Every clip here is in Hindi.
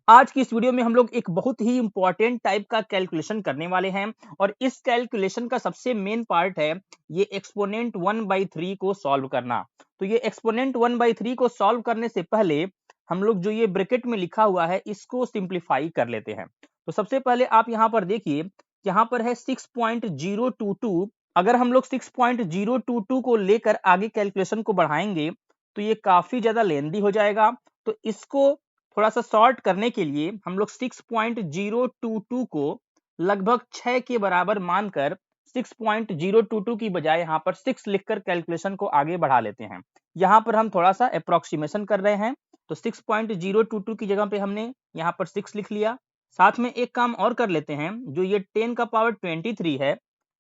आज की इस वीडियो में हम लोग एक बहुत ही इंपॉर्टेंट टाइप का कैलकुलेशन करने वाले हैं और इस कैलकुलेशन का सबसे मेन पार्ट है ये एक्सपोनेंट 1/3 को सॉल्व करना। तो ये एक्सपोनेंट 1/3 को सॉल्व करने से पहले हम लोग जो ये ब्रैकेट में लिखा हुआ है इसको सिंप्लीफाई कर लेते हैं। तो सबसे पहले आप यहाँ पर देखिए, यहाँ पर है 6.022। अगर हम लोग 6.022 को लेकर आगे कैलकुलेशन को बढ़ाएंगे तो ये काफी ज्यादा लेंदी हो जाएगा। तो इसको थोड़ा सा शॉर्ट करने के लिए हम लोग 6.022 को लगभग 6 के बराबर मानकर 6.022 की बजाय यहाँ पर 6 लिखकर कैलकुलेशन को आगे बढ़ा लेते हैं। यहाँ पर हम थोड़ा सा अप्रोक्सीमेशन कर रहे हैं, तो 6.022 की जगह पे हमने यहाँ पर 6 लिख लिया। साथ में एक काम और कर लेते हैं, जो ये 10 का पावर 23 है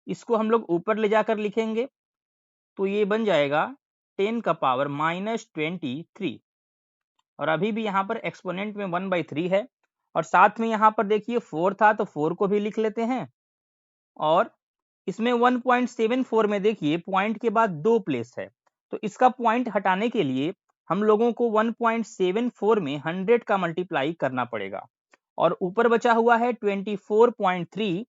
इसको हम लोग ऊपर ले जाकर लिखेंगे, तो ये बन जाएगा 10 का पावर -23। और अभी भी यहाँ पर एक्सपोनेंट में 1/3 है और साथ में यहाँ पर देखिए 4 था तो 4 को भी लिख लेते हैं। और इसमें 1.74 में देखिए पॉइंट के बाद 2 प्लेस है, तो इसका पॉइंट हटाने के लिए हम लोगों को 1.74 में 100 का मल्टीप्लाई करना पड़ेगा और ऊपर बचा हुआ है 24.3।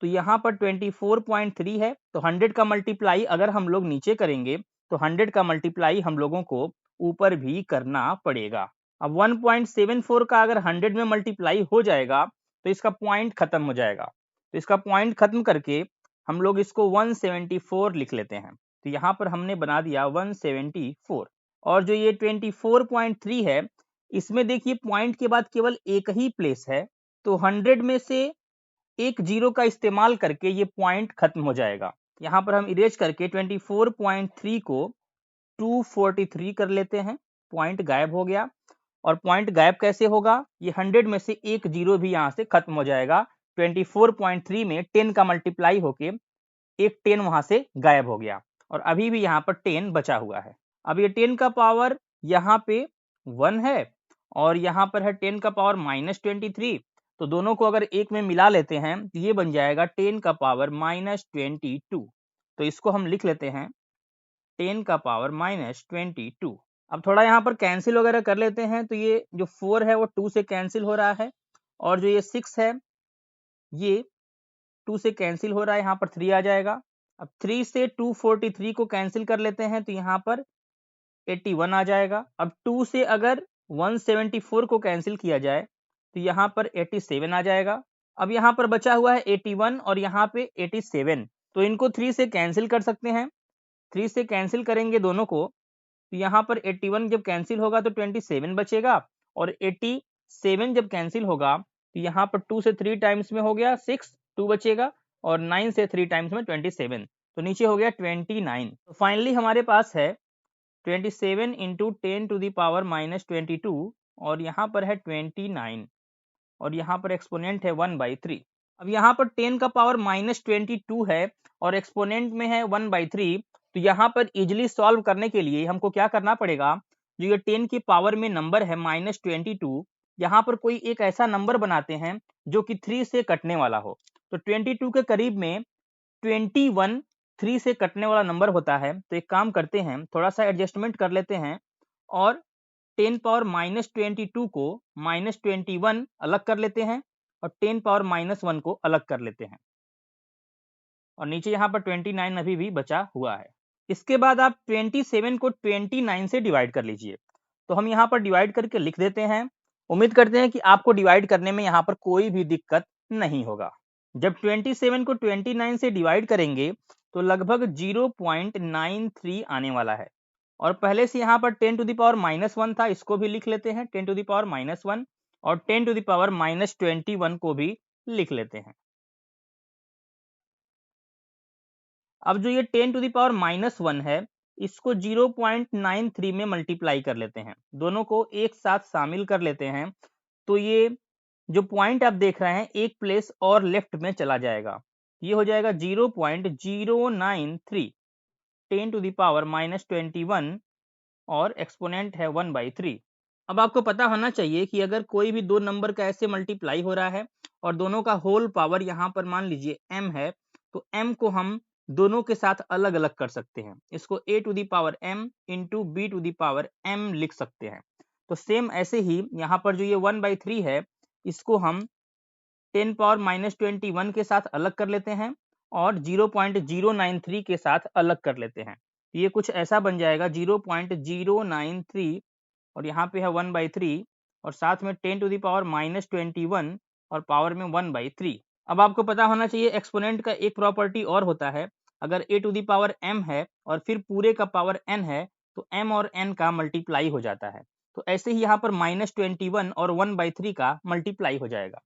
तो यहाँ पर 24.3 है, तो 100 का मल्टीप्लाई अगर हम लोग नीचे करेंगे तो 100 का मल्टीप्लाई हम लोगों को ऊपर भी करना पड़ेगा। अब 1.74 का अगर 100 में मल्टीप्लाई हो जाएगा तो इसका पॉइंट खत्म हो जाएगा। तो इसका पॉइंट खत्म करके हम लोग इसको 174 लिख लेते हैं। तो यहाँ पर हमने बना दिया 174। और जो ये 24.3 है इसमें देखिए पॉइंट के बाद केवल एक ही प्लेस है, तो 100 में से एक जीरो का इस्तेमाल करके ये पॉइंट खत्म हो जाएगा। यहाँ पर हम इरेज करके 24.3 को 243 कर लेते हैं, पॉइंट गायब हो गया। और पॉइंट गायब कैसे होगा, ये 100 में से एक जीरो भी यहाँ से खत्म हो जाएगा। 24.3 में 10 का मल्टीप्लाई होके एक 10 वहां से गायब हो गया और अभी भी यहाँ पर 10 बचा हुआ है। अब ये 10 का पावर यहाँ पे 1 है और यहाँ पर है 10 का पावर -23। तो दोनों को अगर एक में मिला लेते हैं तो ये बन जाएगा 10 का पावर -22। तो इसको हम लिख लेते हैं 10 का पावर -22। अब थोड़ा यहाँ पर कैंसिल वगैरह कर लेते हैं, तो ये जो 4 है वो 2 से कैंसिल हो रहा है और जो ये 6 है ये 2 से कैंसिल हो रहा है, यहाँ पर 3 आ जाएगा। अब 3 से 243 को कैंसिल कर लेते हैं तो यहाँ पर 81 आ जाएगा। अब 2 से अगर 174 को कैंसिल किया जाए तो यहाँ पर 87 आ जाएगा। अब यहाँ पर बचा हुआ है 81 और यहाँ पे 87, तो इनको 3 से कैंसिल कर सकते हैं। 3 से कैंसिल करेंगे दोनों को, तो यहाँ पर 81 जब कैंसिल होगा तो 27 बचेगा और 87 जब कैंसिल होगा तो यहाँ पर 2 से 3 टाइम्स में हो गया 6, 2 बचेगा और 9 से 3 टाइम्स में 27, तो नीचे हो गया 29। तो फाइनली हमारे पास है 27 इंटू 10 टू दी पावर -22 और यहाँ पर है 29 और यहाँ पर एक्सपोनेंट है 1/3। अब यहाँ पर 10 का पावर -22 है और एक्सपोनेंट में है 1/3, तो यहाँ पर इजिली सॉल्व करने के लिए हमको क्या करना पड़ेगा, जो ये 10 की पावर में नंबर है -22, यहाँ पर कोई एक ऐसा नंबर बनाते हैं जो कि 3 से कटने वाला हो। तो 22 के करीब में 21 3 से कटने वाला नंबर होता है, तो एक काम करते हैं थोड़ा सा एडजस्टमेंट कर लेते हैं और 10 पावर -22 को -21 अलग कर लेते हैं और 10 पावर -1 को अलग कर लेते हैं और नीचे यहाँ पर 29 अभी भी बचा हुआ है। इसके बाद आप 27 को 29 से डिवाइड कर लीजिए। तो हम यहाँ पर डिवाइड करके लिख देते हैं। उम्मीद करते हैं कि आपको डिवाइड करने में यहाँ पर कोई भी दिक्कत नहीं होगा। जब 27 को 29 से डिवाइड करेंगे तो लगभग 0.93 आने वाला है और पहले से यहाँ पर 10 टू द पावर -1 था, इसको भी लिख लेते हैं 10 टू द पावर -1 और 10 टू द पावर -21 को भी लिख लेते हैं। अब जो ये 10 टू द पावर -1 है इसको 0.93 में मल्टीप्लाई कर लेते हैं, दोनों को एक साथ शामिल कर लेते हैं। तो ये जो पॉइंट आप देख रहे हैं एक प्लेस और लेफ्ट में चला जाएगा, ये हो जाएगा 0.093 10 टू द पावर -21 और एक्सपोनेंट है 1/3। अब आपको पता होना चाहिए कि अगर कोई भी दो नंबर का ऐसे मल्टीप्लाई हो रहा है और दोनों का होल पावर यहाँ पर मान लीजिए m है, तो m को हम दोनों के साथ अलग अलग कर सकते हैं। इसको a to the power m into b to the power m लिख सकते हैं। तो सेम ऐसे ही यहाँ पर जो ये 1/3 है इसको हम 10⁻⁻21 के साथ अलग कर लेते हैं और 0.093 के साथ अलग कर लेते हैं। ये कुछ ऐसा बन जाएगा 0.093 और यहाँ पे है 1/3 और साथ में 10⁻⁻21 और पावर में 1/3। अब आपको पता होना चाहिए एक्सपोनेंट का एक प्रॉपर्टी और होता है, अगर a⁻m है और फिर पूरे का पावर n है तो m और n का मल्टीप्लाई हो जाता है। तो ऐसे ही यहाँ पर -21 और 1/3 का मल्टीप्लाई हो जाएगा।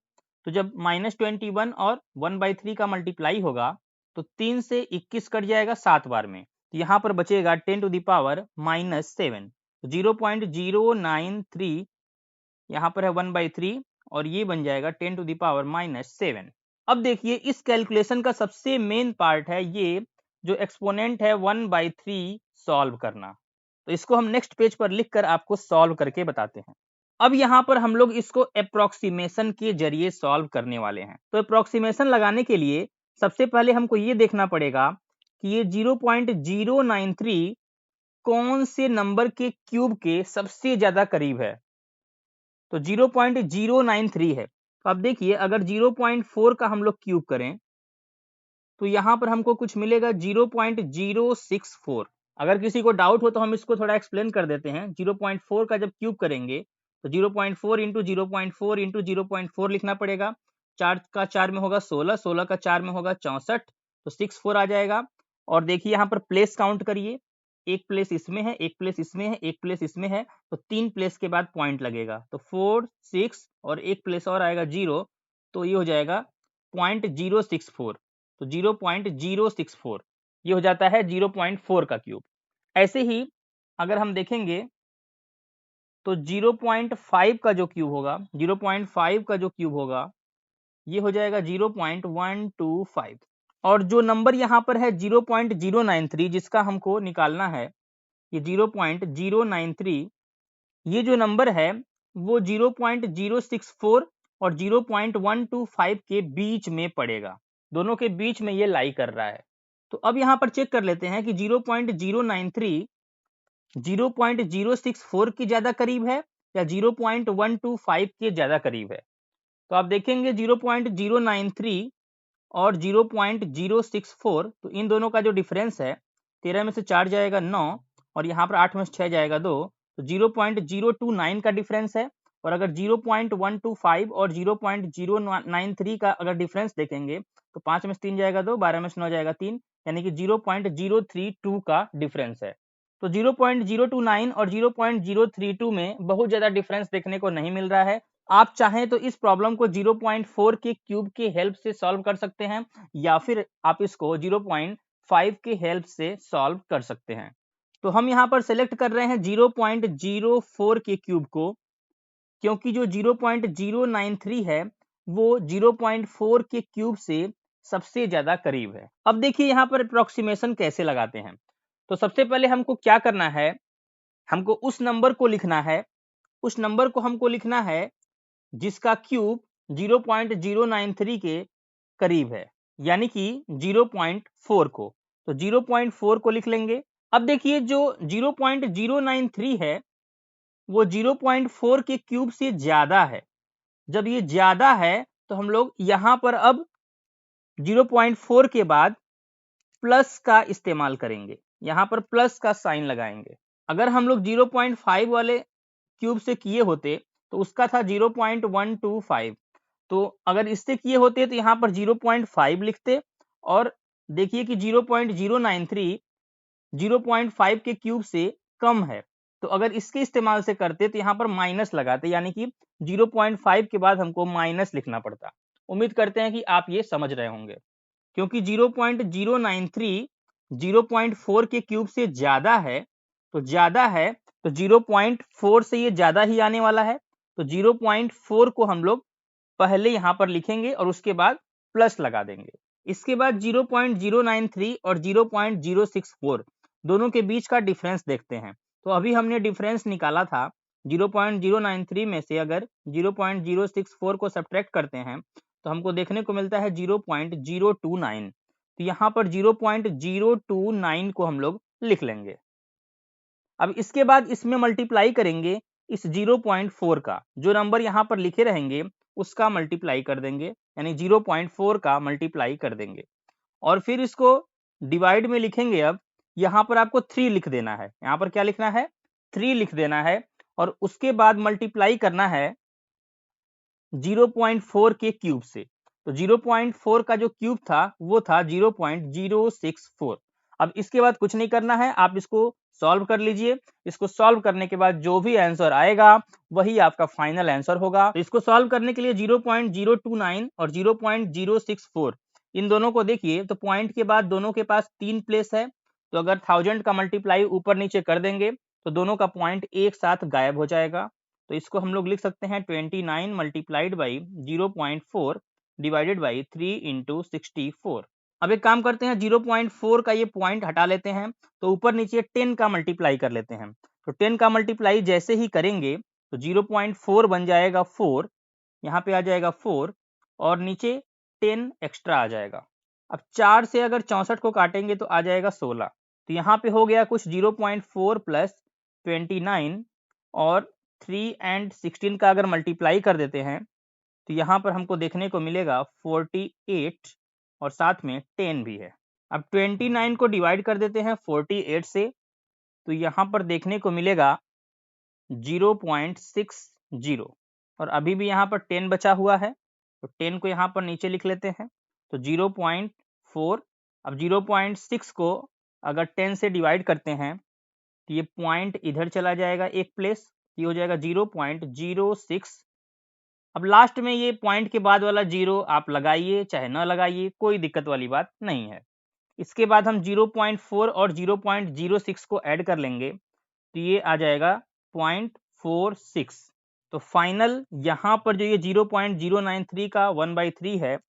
तो जब -21 और 1/3 का मल्टीप्लाई होगा तो 3 से 21 कट जाएगा 7 बार में, तो यहाँ पर बचेगा 10⁻⁻7। 0.093 यहाँ पर है 1/3 और ये बन जाएगा 10⁻⁻7। अब देखिए इस कैलकुलेशन का सबसे मेन पार्ट है ये जो एक्सपोनेंट है 1/3 सॉल्व करना। तो इसको हम नेक्स्ट पेज पर लिखकर आपको सॉल्व करके बताते हैं। अब यहाँ पर हम लोग इसको अप्रोक्सीमेशन के जरिए सॉल्व करने वाले हैं। तो अप्रोक्सीमेशन लगाने के लिए सबसे पहले हमको ये देखना पड़ेगा कि ये 0.093 कौन से नंबर के क्यूब के सबसे ज्यादा करीब है। तो 0.093 है। तो अब देखिए अगर 0.4 का हम लोग क्यूब करें तो यहाँ पर हमको कुछ मिलेगा 0.064। अगर किसी को डाउट हो तो हम इसको थोड़ा एक्सप्लेन कर देते हैं। 0.4 का जब क्यूब करेंगे तो 0.4 इंटू 0.4 इंटू 0.4 लिखना पड़ेगा। 4 का 4 में होगा 16, 16 का 4 में होगा 64, तो 64 आ जाएगा। और देखिए यहाँ पर प्लेस काउंट करिए, एक प्लेस इसमें है, एक प्लेस इसमें है, एक प्लेस इसमें है, तो 3 प्लेस के बाद पॉइंट लगेगा। तो 4, 6 और एक प्लेस और आएगा 0, तो ये हो जाएगा 0.064। तो 0.064 ये हो जाता है 0.4 का क्यूब। ऐसे ही अगर हम देखेंगे तो 0.5 का जो क्यूब होगा, 0.5 का जो क्यूब होगा ये हो जाएगा 0.125। और जो नंबर यहाँ पर है 0.093 जिसका हमको निकालना है, ये 0.093, ये जो नंबर है वो 0.064 और 0.125 के बीच में पड़ेगा। दोनों के बीच में ये लाई कर रहा है। तो अब यहाँ पर चेक कर लेते हैं कि 0.093 0.064 के ज्यादा करीब है या 0.125 के ज्यादा करीब है। तो आप देखेंगे 0.093 और 0.064, तो इन दोनों का जो डिफरेंस है 13 में से 4 जाएगा 9 और यहाँ पर 8 में से 6 जाएगा 2, तो 0.029 का डिफरेंस है। और अगर 0.125 और 0.093 का अगर डिफरेंस देखेंगे तो 5 में से 3 जाएगा 2, 12 में से 9 जाएगा 3, यानी कि 0.032 का डिफरेंस है। तो 0.029 और 0.032 में बहुत ज्यादा डिफरेंस देखने को नहीं मिल रहा है। आप चाहें तो इस प्रॉब्लम को 0.4 के क्यूब के हेल्प से सॉल्व कर सकते हैं या फिर आप इसको 0.5 के हेल्प से सॉल्व कर सकते हैं। तो हम यहाँ पर सेलेक्ट कर रहे हैं 0.04 के क्यूब को, क्योंकि जो 0.093 है वो 0.4 के क्यूब से सबसे ज्यादा करीब है। अब देखिए यहाँ पर अप्रोक्सीमेशन कैसे लगाते हैं। तो सबसे पहले हमको क्या करना है, हमको उस नंबर को लिखना है, उस नंबर को हमको लिखना है जिसका क्यूब 0.093 के करीब है, यानी कि 0.4 को। तो 0.4 को लिख लेंगे। अब देखिए जो 0.093 है वो 0.4 के क्यूब से ज्यादा है। जब ये ज्यादा है तो हम लोग यहाँ पर अब 0.4 के बाद प्लस का इस्तेमाल करेंगे, यहाँ पर प्लस का साइन लगाएंगे। अगर हम लोग 0.5 वाले क्यूब से किए होते तो उसका था 0.125, तो अगर इससे किए होते तो यहाँ पर 0.5 लिखते। और देखिए कि 0.093 0.5 के क्यूब से कम है, तो अगर इसके इस्तेमाल से करते तो यहाँ पर माइनस लगाते, यानी कि 0.5 के बाद हमको माइनस लिखना पड़ता। उम्मीद करते हैं कि आप ये समझ रहे होंगे, क्योंकि 0.093 0.4 के क्यूब से ज्यादा है, तो ज्यादा है तो 0.4 से ये ज्यादा ही आने वाला है। तो 0.4 को हम लोग पहले यहाँ पर लिखेंगे और उसके बाद प्लस लगा देंगे। इसके बाद 0.093 और 0.064 दोनों के बीच का डिफरेंस देखते हैं। तो अभी हमने डिफरेंस निकाला था, 0.093 में से अगर 0.064 को सब्ट्रैक्ट करते हैं तो हमको देखने को मिलता है 0.029। तो यहाँ पर 0.029 को हम लोग लिख लेंगे। अब इसके बाद इसमें मल्टीप्लाई करेंगे इस 0.4 का जो नंबर यहाँ पर लिखे रहेंगे उसका मल्टीप्लाई कर देंगे, यानी 0.4 का मल्टीप्लाई कर देंगे और फिर इसको डिवाइड में लिखेंगे। अब यहाँ पर आपको 3 लिख देना है, यहाँ पर क्या लिखना है 3 लिख देना है और उसके बाद मल्टीप्लाई करना है 0.4 के क्यूब से। तो 0.4 का जो क्यूब था वो था 0.064। अब इसके बाद कुछ नहीं करना है, आप इसको सॉल्व कर लीजिए। इसको सॉल्व करने के बाद जो भी आंसर आएगा वही आपका फाइनल आंसर होगा। तो इसको सॉल्व करने के लिए 0.029 और 0.064 इन दोनों को देखिए, तो पॉइंट के बाद दोनों के पास 3 प्लेस है, तो अगर 1000 का मल्टीप्लाई ऊपर नीचे कर देंगे तो दोनों का पॉइंट एक साथ गायब हो जाएगा। तो इसको हम लोग लिख सकते हैं 29 multiplied by 0.4 divided by 3 into 64। अब एक काम करते हैं, 0.4 का ये पॉइंट हटा लेते हैं, तो ऊपर नीचे 10 का मल्टीप्लाई कर लेते हैं। तो 10 का मल्टीप्लाई जैसे ही करेंगे तो 0.4 बन जाएगा 4, यहाँ पे आ जाएगा 4 और नीचे 10 एक्स्ट्रा आ जाएगा। अब 4 से अगर 64 को काटेंगे तो आ जाएगा 16। तो यहाँ पे हो गया कुछ 0.4 प्लस 29 और 3 एंड 16 का अगर मल्टीप्लाई कर देते हैं तो यहाँ पर हमको देखने को मिलेगा 48 और साथ में 10 भी है। अब 29 को डिवाइड कर देते हैं 48 से, तो यहाँ पर देखने को मिलेगा 0.60 और अभी भी यहाँ पर 10 बचा हुआ है, तो 10 को यहाँ पर नीचे लिख लेते हैं। तो 0.4, अब 0.6 को अगर 10 से डिवाइड करते हैं तो ये पॉइंट इधर चला जाएगा एक प्लेस, ये हो जाएगा 0.06। अब लास्ट में ये पॉइंट के बाद वाला 0 आप लगाइए चाहे न लगाइए, कोई दिक्कत वाली बात नहीं है। इसके बाद हम 0.4 और 0.06 को ऐड कर लेंगे तो ये आ जाएगा 0.46। तो फाइनल यहाँ पर जो ये 0.093 का 1/3 है,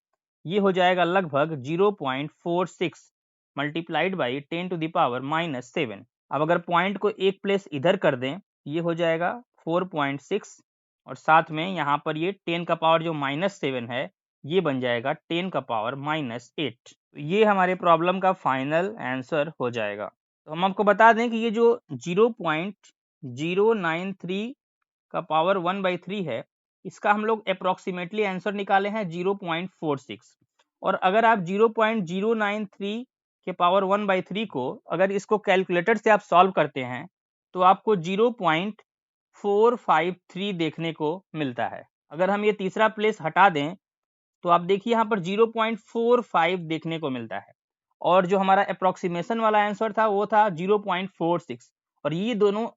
ये हो जाएगा लगभग 0.46 multiplied by 10 to the power -7। अब अगर पॉइंट को एक प्लेस इधर कर दें, ये हो जाएगा 4.6 और साथ में यहाँ पर ये 10 का पावर जो -7 है ये बन जाएगा 10 का पावर -8। तो ये हमारे प्रॉब्लम का फाइनल आंसर हो जाएगा। तो हम आपको बता दें कि ये जो 0.093 का पावर 1/3 है, इसका हम लोग अप्रोक्सीमेटली आंसर निकाले हैं 0.46। और अगर आप 0.093 के पावर 1/3 को अगर इसको कैलकुलेटर से आप सॉल्व करते हैं तो आपको 0.453 देखने को मिलता है। अगर हम ये तीसरा प्लेस हटा दें तो आप देखिए यहाँ पर 0.45 देखने को मिलता है और जो हमारा अप्रोक्सीमेशन वाला आंसर था वो था 0.46 और ये दोनों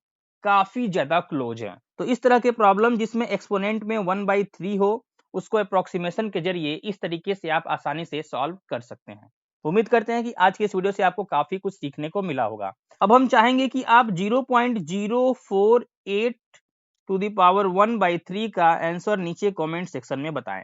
काफी ज्यादा क्लोज हैं। तो इस तरह के प्रॉब्लम जिसमें एक्सपोनेंट में 1/3 हो उसको अप्रोक्सीमेशन के जरिए इस तरीके से आप आसानी से सॉल्व कर सकते हैं। उम्मीद करते हैं कि आज के इस वीडियो से आपको काफी कुछ सीखने को मिला होगा। अब हम चाहेंगे कि आप 0.048 टू द पावर 1/3 का आंसर नीचे कमेंट सेक्शन में बताएं।